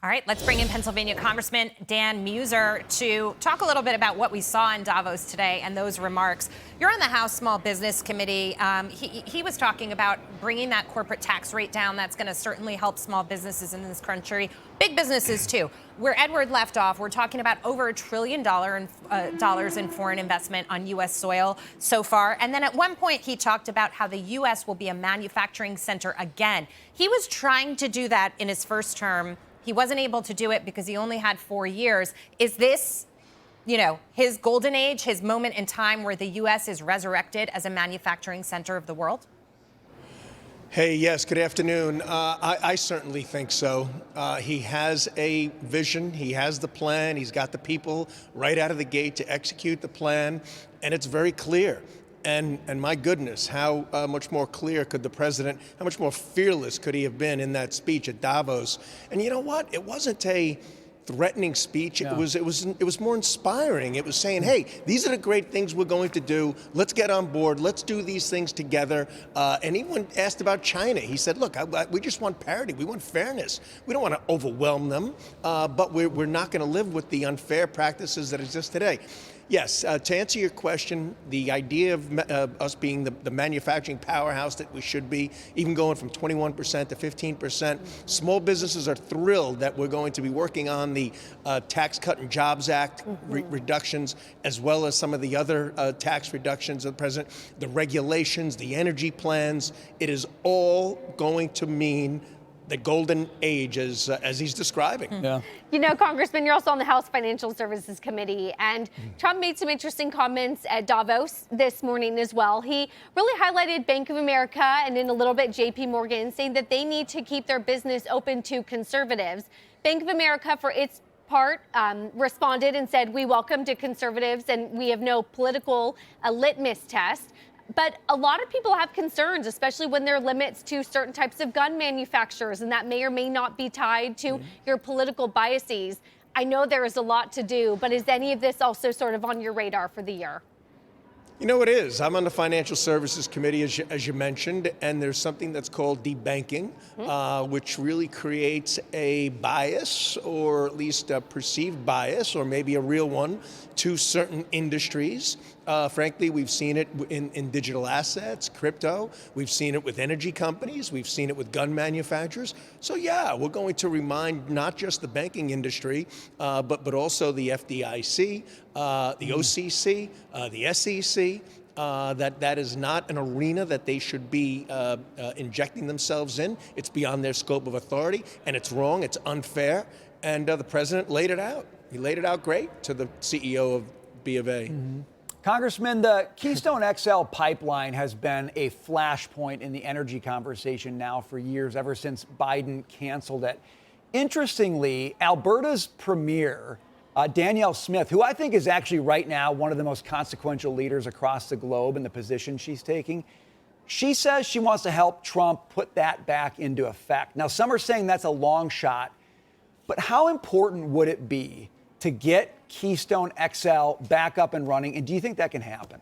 All right, let's bring in Pennsylvania Congressman Dan Meuser to talk a little bit about what we saw in Davos today and those remarks. You're on the House Small Business Committee. He was talking about bringing that corporate tax rate down. That's going to certainly help small businesses in this country, big businesses too. Where Edward left off, we're talking about over $1 trillion in foreign investment on U.S. soil so far. And then at one point, he talked about how the U.S. will be a manufacturing center again. He was trying to do that in his first term. He wasn't able to do it because he only had 4 years. Is this, his golden age, his moment in time where the U.S. is resurrected as a manufacturing center of the world? Hey, yes, good afternoon. I certainly think so. He has a vision. He has the plan. He's got the people right out of the gate to execute the plan. And it's very clear. And my goodness, how much more clear could the president, how much more fearless could he have been in that speech at Davos? And you know what? It wasn't a threatening speech. No. It was more inspiring. It was saying, hey, these are the great things we're going to do. Let's get on board. Let's do these things together. And even asked about China. He said, look, we just want parity. We want fairness. We don't want to overwhelm them, but we're not going to live with the unfair practices that exist today. Yes, to answer your question, the idea of us being the manufacturing powerhouse that we should be, even going from 21% to 15%, small businesses are thrilled that we're going to be working on the Tax Cut and Jobs Act reductions, as well as some of the other tax reductions of the president, the regulations, the energy plans. It is all going to mean the golden age as he's describing. Yeah. Congressman, you're also on the House Financial Services Committee, and Trump made some interesting comments at Davos this morning as well. He really highlighted Bank of America and in a little bit JP Morgan, saying that they need to keep their business open to conservatives. Bank of America, for its part, responded and said, we welcome to conservatives and we have no political litmus test. But a lot of people have concerns, especially when there are limits to certain types of gun manufacturers, and that may or may not be tied to your political biases. I know there is a lot to do, but is any of this also sort of on your radar for the year? You know, it is. I'm on the Financial Services Committee, as you mentioned, and there's something that's called debanking, which really creates a bias, or at least a perceived bias, or maybe a real one, to certain industries. Frankly, we've seen it in digital assets, crypto. We've seen it with energy companies. We've seen it with gun manufacturers. So yeah, we're going to remind not just the banking industry, but also the FDIC, the OCC, the SEC, that is not an arena that they should be injecting themselves in. It's beyond their scope of authority, and it's wrong, it's unfair, and the president laid it out. He laid it out great to the CEO of B of A. Congressman, the Keystone XL pipeline has been a flashpoint in the energy conversation now for years, ever since Biden canceled it. Interestingly, Alberta's premier, Danielle Smith, who I think is actually right now one of the most consequential leaders across the globe in the position she's taking, she says she wants to help Trump put that back into effect. Now, some are saying that's a long shot, but how important would it be to get Keystone XL back up and running? And do you think that can happen?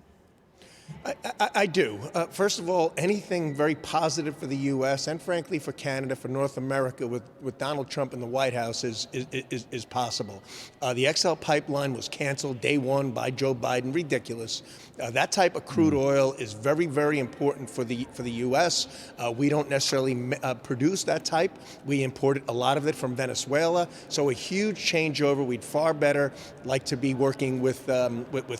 I do. First of all, anything very positive for the U.S. and frankly for Canada, for North America, with Donald Trump in the White House is possible. The XL pipeline was canceled day one by Joe Biden. Ridiculous. That type of crude oil is very, very important for the U.S. We don't necessarily produce that type. We imported a lot of it from Venezuela. So a huge changeover. We'd far better like to be working with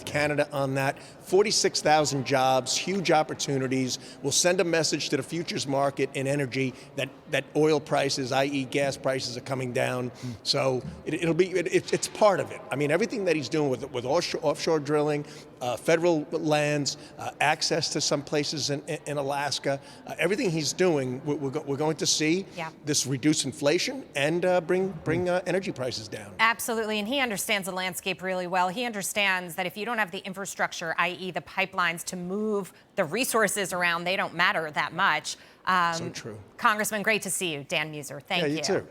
Canada on that. 46,000 jobs, huge opportunities. Will send a message to the futures market in energy that oil prices, i.e. gas prices, are coming down. So it's part of it. I mean, everything that he's doing with offshore drilling, federal lands, access to some places in Alaska, everything he's doing, we're going to see this reduce inflation and bring energy prices down. Absolutely, and he understands the landscape really well. He understands that if you don't have the infrastructure, i.e. the pipelines to move the resources around, they don't matter that much. So true. Congressman, great to see you. Dan Meuser, thank you. Yeah, you too.